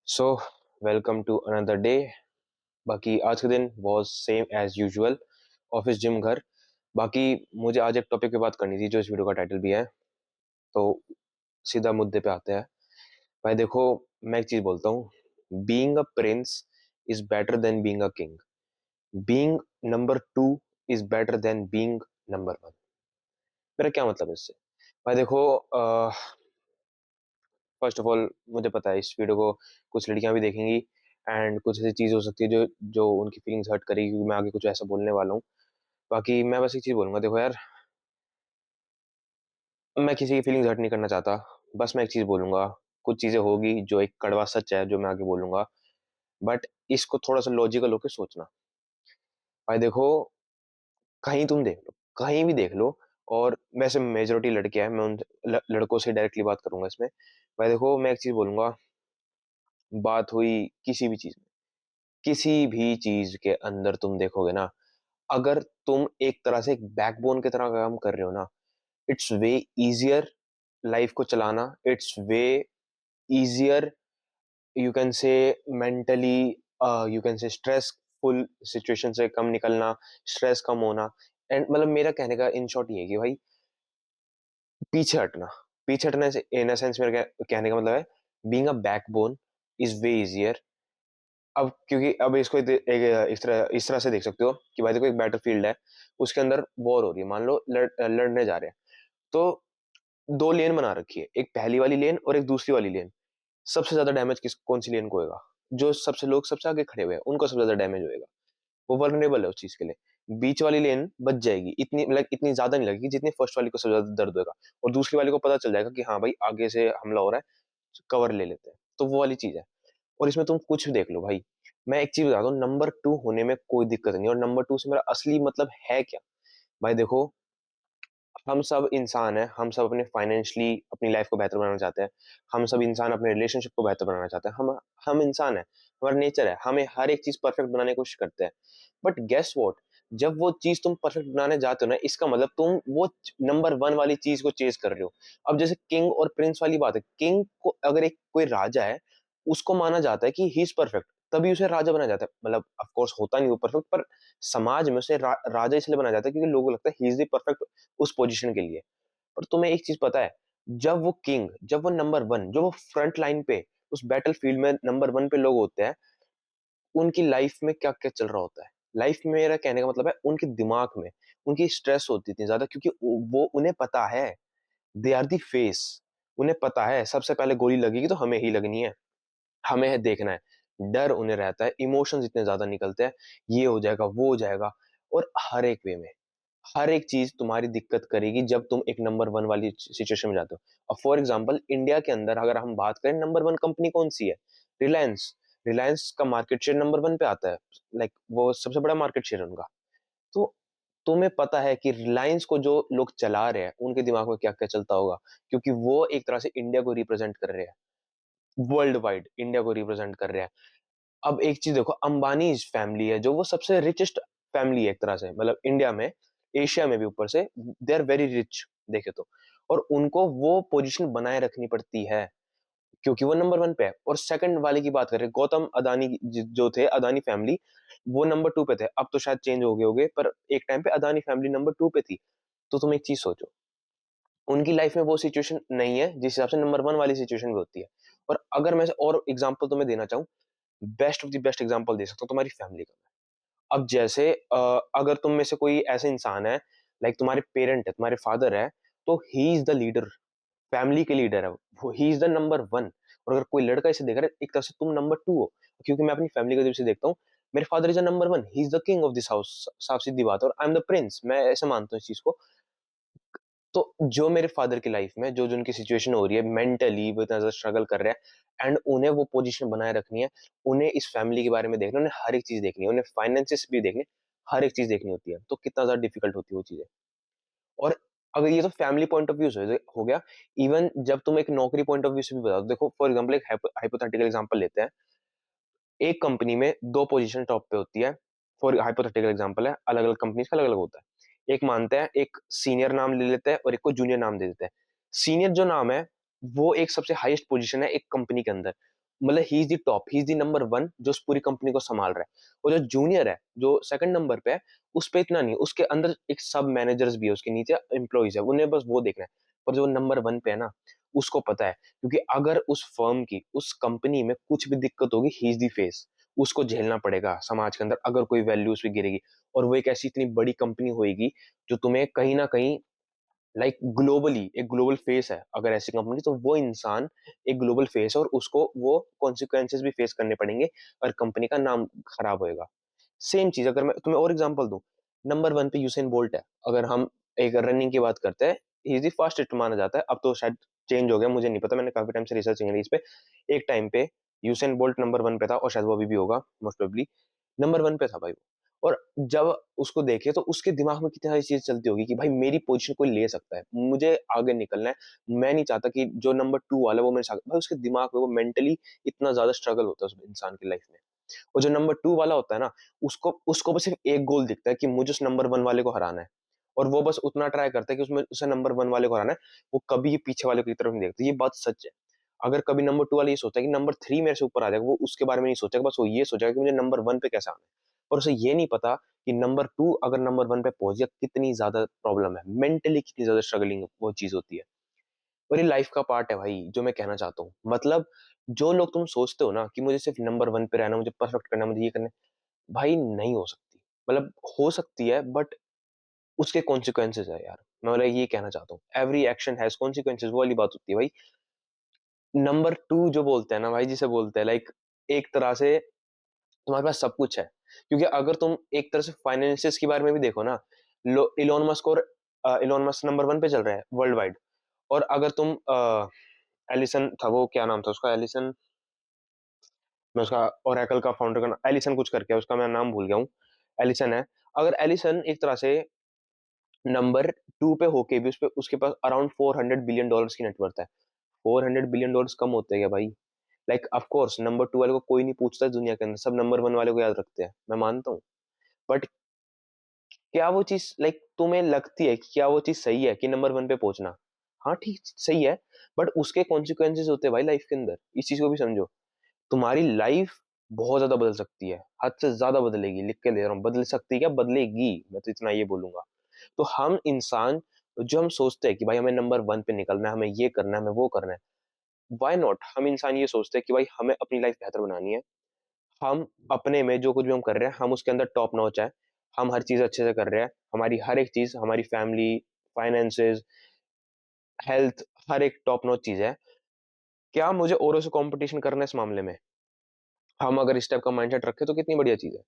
So welcome to another day. बाकी आज का दिन was same as usual, office gym घर। बाकी मुझे आज एक टॉपिक पे बात करनी थी जो इस वीडियो का टाइटल भी है। तो सीधा मुद्दे पे आते हैं। भाई देखो, मैं एक चीज बोलता हूँ, being a prince is better than being a king. Being number two is better than being number one. मेरा क्या मतलब है इससे? भाई देखो, फर्स्ट ऑफ ऑल मुझे पता है इस वीडियो को कुछ लड़कियां भी देखेंगी एंड कुछ ऐसी चीज हो सकती है जो जो उनकी फीलिंग्स हर्ट करेगी, क्योंकि मैं आगे कुछ ऐसा बोलने वाला हूँ। बाकी मैं बस एक चीज बोलूंगा, देखो यार, मैं किसी की फीलिंग्स हर्ट नहीं करना चाहता। बस मैं एक चीज बोलूंगा, कुछ चीजें होगी जो एक कड़वा सच है जो मैं आगे बोलूंगा, बट इसको थोड़ा सा लॉजिकल होकर सोचना। भाई देखो, कहीं तुम देख लो, कहीं भी देख लो, और वैसे मेजोरिटी लड़के हैं, मैं उन लड़कों से डायरेक्टली बात करूंगा इसमें। भाई देखो, मैं एक चीज बोलूंगा, बात हुई किसी भी चीज में, किसी भी चीज के अंदर तुम देखोगे ना, अगर तुम एक तरह से एक बैकबोन की तरह काम कर रहे हो ना, इट्स वे इजियर लाइफ को चलाना। It's way easier, you can say mentally, you can say stressful situation से कम निकलना, स्ट्रेस कम होना। एंड मतलब मेरा कहने का इन शॉर्ट ये है कि भाई, पीछे हटना, पीछे हटने से इन सेंस मेरा कहने का मतलब है, being a backbone is way easier. अब क्योंकि अब इसको इस तरह से देख सकते हो कि भाई देखो, एक बैटलफील्ड है, उसके अंदर वॉर हो रही है, मान लो लड़ने जा रहे हैं। तो दो लेन बना रखी है, एक पहली वाली लेन और एक दूसरी वाली लेन। सबसे ज्यादा डैमेज किस कौन सी लेन को होगा? जो सबसे लोग सबसे आगे खड़े हुए हैं उनको सबसे ज्यादा डैमेज होएगा। वो वल्नरेबल है उस चीज के लिए। बीच वाली लेन बच जाएगी, इतनी मतलब इतनी ज्यादा नहीं लगेगी जितनी फर्स्ट वाली को सबसे ज्यादा दर्द होगा। और दूसरी वाली को पता चल जाएगा कि हाँ भाई, आगे से हमला हो रहा है, कवर ले लेते हैं। तो वो वाली चीज है। और इसमें तुम कुछ भी देख लो भाई, मैं एक चीज बताता हूँ, नंबर टू होने में कोई दिक्कत नहीं। और नंबर टू से मेरा असली मतलब है क्या? भाई देखो, हम सब इंसान हैं, हम सब अपने फाइनेंशियली अपनी लाइफ को बेहतर बनाना चाहते हैं। हम सब इंसान अपने रिलेशनशिप को बेहतर बनाना चाहते हैं। हम इंसान हैं, हमारा नेचर है, हमें हर एक चीज परफेक्ट बनाने की कोशिश करते हैं। बट गेस व्हाट, जब वो चीज तुम परफेक्ट बनाने जाते हो ना, इसका मतलब तुम वो नंबर वन वाली चीज को चेज कर रहे हो। अब जैसे किंग और प्रिंस वाली बात है, किंग को अगर एक कोई राजा है, उसको माना जाता है कि ही इज परफेक्ट, तभी उसे राजा बनाया जाता है। मतलब ऑफ कोर्स होता नहीं वो परफेक्ट, पर समाज में उसे राजा इसलिए बनाया जाता है क्योंकि लोगों को लगता है ही इज द परफेक्ट उस पोजीशन के लिए। पर तुम्हें एक चीज पता है, जब वो किंग, जब वो नंबर वन, जो वो फ्रंट लाइन पे उस बैटल फील्ड में नंबर वन पे लोग होते हैं, उनकी लाइफ में क्या क्या चल रहा होता है? लाइफ में मेरा कहने का मतलब है, उनके दिमाग में उनकी स्ट्रेस होती इतनी ज्यादा, क्योंकि वो उन्हें पता है, दे आर दी फेस। उन्हें पता है सबसे पहले गोली लगेगी तो हमें ही लगनी है, हमें है देखना है। डर उन्हें रहता है, इमोशंस इतने ज्यादा निकलते हैं, ये हो जाएगा वो हो जाएगा। और हर एक वे में हर एक चीज तुम्हारी दिक्कत करेगी जब तुम एक नंबर वन वाली सिचुएशन में जाते हो। अब फॉर एग्जांपल, इंडिया के अंदर अगर हम बात करें, नंबर वन कंपनी कौन सी है? रिलायंस। रिलायंस का मार्केट शेयर नंबर वन पे आता है, लाइक वो सबसे बड़ा मार्केट शेयर है उनका। तो तुम्हें पता है कि रिलायंस को जो लोग चला रहे हैं उनके दिमाग में क्या क्या चलता होगा, क्योंकि वो एक तरह से इंडिया को रिप्रेजेंट कर रहे हैं, वर्ल्ड वाइड इंडिया को रिप्रेजेंट कर रहे हैं। अब एक चीज देखो, अंबानी फैमिली है जो वो सबसे रिचेस्ट फैमिली है एक तरह से, मतलब इंडिया में, एशिया में भी ऊपर से, दे आर वेरी रिच देखे तो। और उनको वो पोजीशन बनाए रखनी पड़ती है क्योंकि वो नंबर वन पे है। और सेकंड वाले की बात करें, गौतम अदानी जो थे, अदानी फैमिली, वो नंबर टू पे थे। अब तो शायद चेंज हो गए होंगे, पर एक टाइम पे अदानी फैमिली नंबर टू पे थी। तो तुम एक चीज सोचो, उनकी लाइफ में वो सिचुएशन नहीं है जिस हिसाब से नंबर वन वाली सिचुएशन में होती है। और अगर मैं और एग्जांपल तुम्हें देना चाहूँ, best of the best example दे सकता हूँ तुम्हारी फैमिली का। अब जैसे अगर तुम में से कोई ऐसे इंसान है, लाइक तुम्हारे पेरेंट है, तुम्हारे फादर है, तो he is the leader, family के लीडर है वो, he is the number one. और अगर कोई लड़का इसे देख रहा है, एक तरह से तुम नंबर टू हो, क्योंकि मैं अपनी फैमिली को जब से देखता हूँ, मेरे father is the number one, he is the king of this house, साफ सीधी बात है, और आई एम द प्रिंस, मैं ऐसे मानता हूँ इस चीज को। तो जो मेरे फादर की लाइफ में जो जो उनकी सिचुएशन हो रही है, मेंटली वो इतना ज्यादा स्ट्रगल कर रहे हैं, एंड उन्हें वो पोजीशन बनाए रखनी है, उन्हें इस फैमिली के बारे में देखना, उन्हें हर एक चीज देखनी है, उन्हें फाइनेंसिस भी देखने, हर एक चीज देखनी होती है। तो कितना ज्यादा डिफिकल्ट होती है वो चीजें। और अगर ये तो फैमिली पॉइंट ऑफ व्यू से हो गया, इवन जब तुम एक नौकरी पॉइंट ऑफ व्यू से भी बताओ, देखो फॉर एग्जाम्पल एक हाइपोथेटिकल एग्जांपल लेते हैं। एक कंपनी में दो पोजीशन टॉप पे होती है, फॉर हाइपोथेटिकल एग्जांपल है, अलग अलग कंपनी का अलग अलग होता है। एक मानते हैं, एक सीनियर नाम ले लेते हैं और एक को जूनियर नाम दे देते हैं। सीनियर जो नाम है, वो एक सबसे हाईएस्ट पोजीशन है एक कंपनी के अंदर। मतलब he is the top, he is the number one जो उस पूरी कंपनी को संभाल रहा है। और जो जूनियर है, जो सेकंड नंबर पे है, उस पे इतना नहीं, उसके अंदर एक सब मैनेजर्स भी है, उसके नीचे एम्प्लॉइज है, उन्हें बस वो देखना है। पर जो नंबर वन पे है ना, उसको पता है, क्योंकि अगर उस फर्म की, उस कंपनी में कुछ भी दिक्कत होगी, ही इज द फेस, उसको झेलना पड़ेगा समाज के अंदर, अगर कोई वैल्यूज भी गिरेगी। और वो एक ऐसी इतनी बड़ी कंपनी होगी जो तुम्हें कहीं ना कहीं लाइक ग्लोबली एक ग्लोबल फेस है, अगर ऐसी कंपनी, तो वो इंसान एक ग्लोबल फेस है, और उसको वो कॉन्सिक्वेंसेस भी फेस करने पड़ेंगे, और कंपनी का नाम खराब होएगा। सेम चीज अगर मैं तुम्हें और एग्जांपल दूं, नंबर वन पे यूसेन बोल्ट है, अगर हम एक रनिंग की बात करते हैं, ही इज द फास्टेस्ट माना जाता है, अब तो शायद चेंज हो गया, मुझे नहीं पता, मैंने काफी टाइम से रिसर्च नहीं करी इस पे। एक टाइम पे यूसेन बोल्ट नंबर वन पे था, और शायद वो अभी भी होगा, मोस्ट प्रोबेबली नंबर वन पे था भाई वो। और जब उसको देखे तो उसके दिमाग में कितनी सारी चीज चलती होगी कि भाई मेरी पोजीशन कोई ले सकता है, मुझे आगे निकलना है, मैं नहीं चाहता कि जो नंबर टू वाला है वो मेरे साथ, भाई उसके दिमाग में वो मेंटली इतना ज्यादा स्ट्रगल होता है उस इंसान की लाइफ में। और जो नंबर टू वाला होता है ना, उसको उसको बस सिर्फ एक गोल दिखता है कि मुझे उस नंबर वन वाले को हराना है, और वो बस उतना ट्राई करता है कि उसमें उसे नंबर वन वाले को हराना है, वो कभी पीछे वाले की तरफ नहीं देखता। ये बात सच है। अगर कभी नंबर टू वाला ये सोचता है कि नंबर थ्री मेरे से ऊपर आ जाएगा, वो उसके बारे में नहीं सोचेगा, बस वो ये सोचेगा कि मुझे नंबर वन पे कैसे आना है। और उसे ये नहीं पता कि नंबर टू अगर नंबर वन पे पहुंच गया, कितनी ज्यादा प्रॉब्लम है, मेंटली कितनी ज्यादा स्ट्रगलिंग वो चीज होती है। और ये लाइफ का पार्ट है भाई, जो मैं कहना चाहता हूँ। मतलब जो लोग तुम सोचते हो ना कि मुझे सिर्फ नंबर वन पे रहना, मुझे परफेक्ट करना, मुझे ये करना है, भाई नहीं हो सकती। मतलब हो सकती है, बट उसके कॉन्सिक्वेंसेज है यार, मैं मतलब ये कहना चाहता हूँ, एवरी एक्शन हैज कॉन्सिक्वेंसेज, वो वाली बात होती है भाई। नंबर टू जो बोलते हैं ना भाई, जिसे बोलते हैं लाइक, एक तरह से तुम्हारे पास सब कुछ है, क्योंकि अगर तुम एक तरह से फाइनेंसिस के बारे में भी देखो ना, इलोन मस्क, और इलोन मस्क नंबर वन पे चल रहा है वर्ल्ड वाइड। और अगर तुम एलिसन था, वो क्या नाम था उसका, एलिसन, मैं उसका ओरेकल का फाउंडर का एलिसन कुछ करके है, उसका मैं नाम भूल गया हूँ, एलिसन है। अगर एलिसन एक तरह से नंबर टू पे होके भी, उस पे उसके पास अराउंड $400 बिलियन की नेटवर्थ है। $400 बिलियन कम होते हैं क्या भाई? Like of course number two वाले को कोई नहीं पूछता है दुनिया के अंदर, सब नंबर वन वाले को याद रखते हैं, मैं मानता हूँ। बट क्या वो चीज लाइक तुम्हें लगती है कि क्या वो चीज सही है कि नंबर वन पे पहुंचना? हाँ ठीक सही है, बट उसके कॉन्सिक्वेंसेज होते हैं भाई लाइफ के अंदर, इस चीज को भी समझो। तुम्हारी लाइफ बहुत ज्यादा बदल सकती है, हद से ज्यादा बदलेगी, लिख के दे रहा हूँ, बदल सकती है क्या, बदलेगी, मैं तो इतना ये बोलूंगा। तो हम इंसान, जो हम सोचते हैं कि भाई हमें नंबर वन पे निकलना है, हमें ये करना है, हमें वो करना है, वाई नॉट, हम इंसान ये सोचते हैं कि भाई हमें अपनी लाइफ बेहतर बनानी है, हम अपने में जो कुछ भी हम कर रहे हैं, हम उसके अंदर टॉप नॉच है, हम हर चीज अच्छे से कर रहे हैं, हमारी हर एक चीज, हमारी फैमिली, फाइनेंसेस, हेल्थ, हर एक टॉप नॉच चीज है। क्या मुझे औरों से कंपटीशन करना है इस मामले में? हम अगर इस टाइप का माइंडसेट रखें तो कितनी बढ़िया चीज है।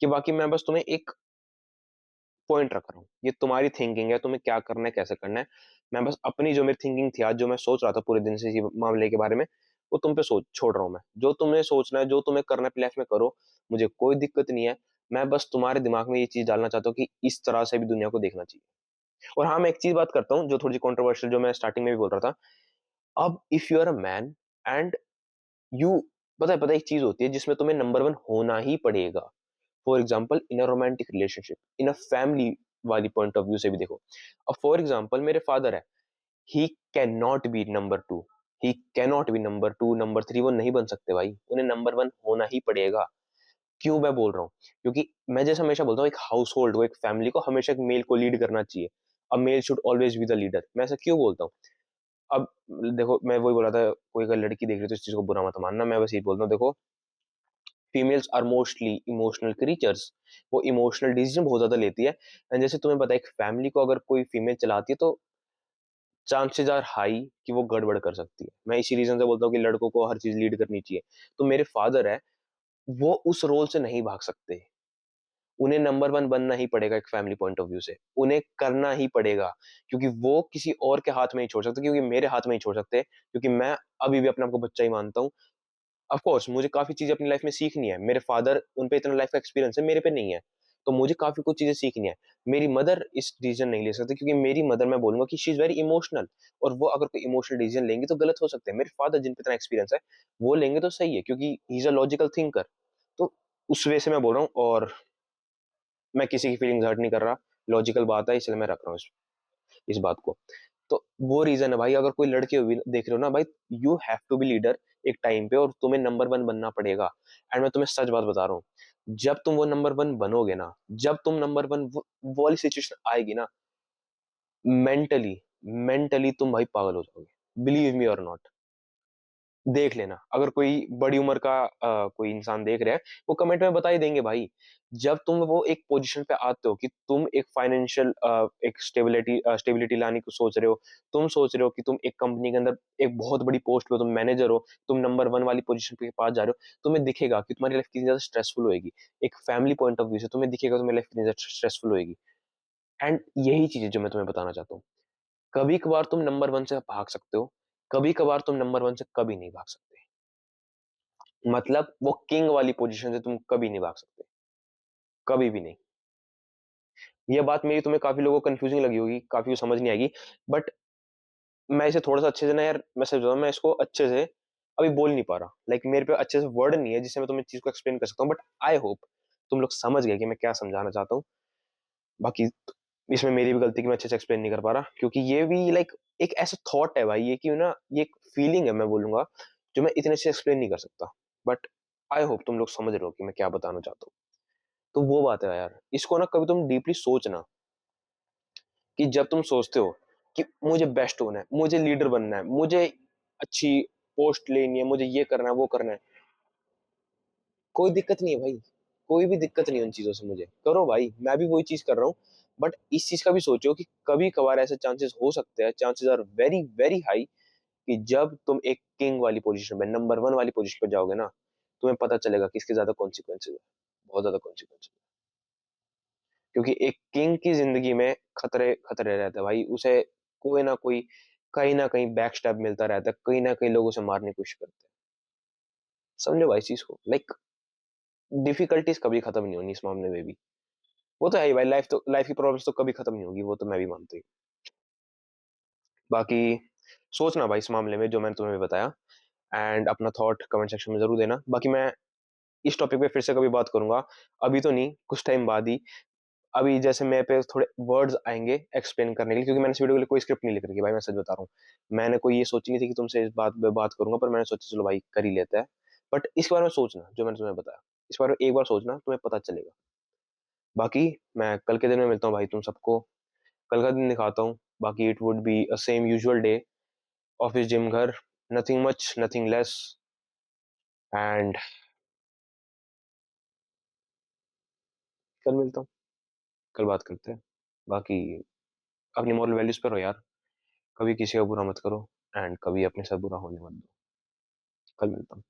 कि बाकी मैं बस तुम्हें एक पॉइंट रख रहा हूँ, ये तुम्हारी थिंकिंग है, तुम्हें क्या करना है, कैसे करना है। मैं बस अपनी जो मेरी थिंकिंग थी आज, जो मैं सोच रहा था पूरे दिन से इसी मामले के बारे में, वो तुम पे सोच छोड़ रहा हूँ मैं। जो तुम्हें सोचना है, जो तुम्हें करना है लाइफ में करो, मुझे कोई दिक्कत नहीं है। मैं बस तुम्हारे दिमाग में ये चीज डालना चाहता हूँ कि इस तरह से भी दुनिया को देखना चाहिए। और हाँ, मैं एक चीज बात करता हूँ जो थोड़ी कंट्रोवर्शियल, जो मैं स्टार्टिंग में भी बोल रहा था। अब if you are a man and you, पता है एक चीज होती है जिसमें तुम्हें नंबर वन होना ही पड़ेगा। For example in a romantic relationship, in a family वाली पॉइंट ऑफ व्यू से भी देखो। अब फॉर एग्जाम्पल मेरे फादर है, he can not be number two, he cannot be number two, number three, वो नहीं बन सकते भाई, उन्हें नंबर वन होना ही पड़ेगा। क्यों मैं बोल रहा हूँ? क्योंकि मैं जैसे हमेशा बोलता हूँ, एक हाउस होल्ड को, एक फैमिली को हमेशा एक मेल को लीड करना चाहिए। A male should always be the leader. मैं ऐसा क्यों बोलता हूँ? अब देखो, मैं वही बोला था, कोई अगर लड़की देख रही है तो इस चीज को बुरा मत मानना, मैं बस ये बोलता हूँ, देखो, females are mostly emotional creatures, वो इमोशनल डिसीजन बहुत ज्यादा लेती है। एंड जैसे तुम्हें पता है, एक फैमिली को अगर कोई फीमेल चलाती है तो चांसेस आर हाई कि वो गड़बड़ कर सकती है। मैं इसी रीजन से बोलता हूँ कि लड़कों को हर चीज लीड करनी चाहिए। तो मेरे फादर है, वो उस रोल से नहीं भाग सकते, उन्हें नंबर वन बनना ही पड़ेगा एक फैमिली पॉइंट ऑफ व्यू से, उन्हें करना ही पड़ेगा। क्योंकि वो किसी और के हाथ में नहीं छोड़ सकते, क्योंकि मेरे हाथ में नहीं छोड़ सकते, क्योंकि मैं अभी भी अपने आप को बच्चा ही मानता हूँ। ऑफ कोर्स मुझे काफी चीजें अपनी लाइफ में सीखनी है, मेरे फादर, उन पे इतना लाइफ का एक्सपीरियंस है, मेरे पे नहीं है। तो मुझे काफी कुछ चीजें सीखनी है। मेरी मदर इस डिसीजन नहीं ले सकती, क्योंकि मेरी मदर, मैं बोलूंगा कि शी इज वेरी इमोशनल, और वो अगर कोई इमोशनल डिसीजन लेंगी तो गलत हो सकते हैं। मेरे फादर जिन पे इतना एक्सपीरियंस है, वो लेंगे तो सही है, क्योंकि he is a logical thinker. तो उस वे से मैं बोल रहा हूँ, और मैं किसी की फीलिंग्स हर्ट नहीं कर रहा, लॉजिकल बात है, इसलिए मैं रख रहा हूँ इस बात को। तो वो रीजन है भाई, अगर कोई लड़के भी देख रहे हो ना भाई, you have to be leader एक टाइम पे, और तुम्हें नंबर वन बनना पड़ेगा। एंड मैं तुम्हें सच बात बता रहा हूँ, जब तुम वो नंबर वन बनोगे ना, जब तुम नंबर वन, वो वाली सिचुएशन आएगी ना, मेंटली मेंटली तुम भाई पागल हो जाओगे, बिलीव मी और नॉट। देख लेना, अगर कोई बड़ी उम्र का कोई इंसान देख रहा है, वो कमेंट में बता ही देंगे भाई। जब तुम वो एक पोजीशन पे आते हो कि तुम एक फाइनेंशियल एक स्टेबिलिटी लाने की सोच रहे हो, तुम सोच रहे हो कि तुम एक कंपनी के अंदर एक बहुत बड़ी पोस्ट पे हो, तुम मैनेजर हो, तुम नंबर वन वाली पोजीशन के पास जा रहे हो, तुम्हें दिखेगा कि तुम्हारी लाइफ कितनी ज्यादा स्ट्रेसफुल होगी। एक फैमिली पॉइंट ऑफ व्यू से तुम्हें दिखेगा तुम्हारी लाइफ कितनी ज्यादा स्ट्रेसफुल होगी। एंड यही चीज है जो मैं तुम्हें बताना चाहता हूँ। कभी कभार तुम नंबर वन से भाग सकते हो, कभी कभार तुम नंबर वन से कभी नहीं भाग सकते। मतलब वो किंग वाली पोजीशन से तुम कभी नहीं भाग सकते, कभी भी नहीं। ये बात मेरी तुम्हें काफी लोगों को कंफ्यूजिंग लगी होगी, काफी को समझ नहीं आएगी, बट मैं इसे थोड़ा सा अच्छे से ना यार, मैं सच बताऊं, मैं इसको अच्छे से अभी बोल नहीं पा रहा, लाइक मेरे पे अच्छे से वर्ड नहीं है जिससे मैं तुम्हें चीज को एक्सप्लेन कर सकता हूँ, बट आई होप तुम लोग समझ गए कि मैं क्या समझाना चाहता हूँ। बाकी इसमें मेरी भी गलती कि मैं अच्छे से एक्सप्लेन नहीं कर पा रहा, क्योंकि ये भी लाइक एक ऐसा थॉट है भाई, ये कि ना, ये एक फीलिंग है मैं बोलूंगा, जो मैं इतने से एक्सप्लेन नहीं कर सकता। बट आई होप तुम लोग समझ रहे हो कि मैं क्या बताना चाहता हूँ। तो वो बात है यार, इसको ना कभी तुम डीपली सोचना, कि जब तुम सोचते हो कि मुझे बेस्ट होना है, मुझे लीडर बनना है, मुझे अच्छी पोस्ट लेनी है, मुझे ये करना है, वो करना है, कोई दिक्कत नहीं है भाई, कोई भी दिक्कत नहीं है उन चीजों से, मुझे करो भाई, मैं भी वही चीज कर रहा हूँ। बट इस चीज का भी सोचो कि कभी कभार ऐसे चांसेस हो सकते हैं, chances are very very high, कि जब तुम एक किंग वाली पोजीशन पे, नंबर वन वाली पोजीशन पे जाओगे ना, तुम्हें पता चलेगा कि इसके ज्यादा कॉन्सिक्वेंसेज है, बहुत ज्यादा कॉन्सिक्वेंसेज। क्योंकि एक किंग की जिंदगी में खतरे खतरे रहते हैं भाई, उसे कोई ना कोई, कहीं ना कहीं बैक स्टैब मिलता रहता है, कहीं ना कहीं लोग उसे मारने की कोशिश करते हैं। समझो भाई इस चीज को, लाइक डिफिकल्टीज कभी खत्म नहीं होनी इस मामले में भी। वो तो है ही भाई, लाइफ की प्रॉब्लम्स तो कभी खत्म नहीं होगी, वो तो मैं भी मानता हूँ। बाकी सोचना भाई इस मामले में जो मैंने तुम्हें बताया, एंड अपना थॉट कमेंट सेक्शन में जरूर देना। बाकी मैं इस टॉपिक पे फिर से कभी बात करूंगा, अभी तो नहीं, कुछ टाइम बाद ही। अभी जैसे मेरे पे थोड़े वर्ड्स आएंगे एक्सप्लेन करने के लिए, क्योंकि मैंने इस वीडियो के लिए कोई स्क्रिप्ट नहीं लिख रखी भाई, मैं सच बता रहा हूँ। मैंने कोई ये सोची नहीं थी कि तुमसे इस बात पे बात करूंगा, पर मैंने सोचा चलो भाई कर ही लेते हैं। बट इसके बारे में सोचना जो मैंने तुम्हें बताया, इस बारे में एक बार सोचना, तुम्हें पता चलेगा। बाकी मैं कल के दिन में मिलता हूँ भाई तुम सबको, कल का दिन दिखाता हूँ। बाकी it would be a same usual day, office gym घर, nothing much nothing less. And कल मिलता हूँ, कल बात करते हैं। बाकी अपनी मॉरल वैल्यूज पर हो यार, कभी किसी का बुरा मत करो, एंड कभी अपने साथ बुरा होने मत दो। कल मिलता हूँ।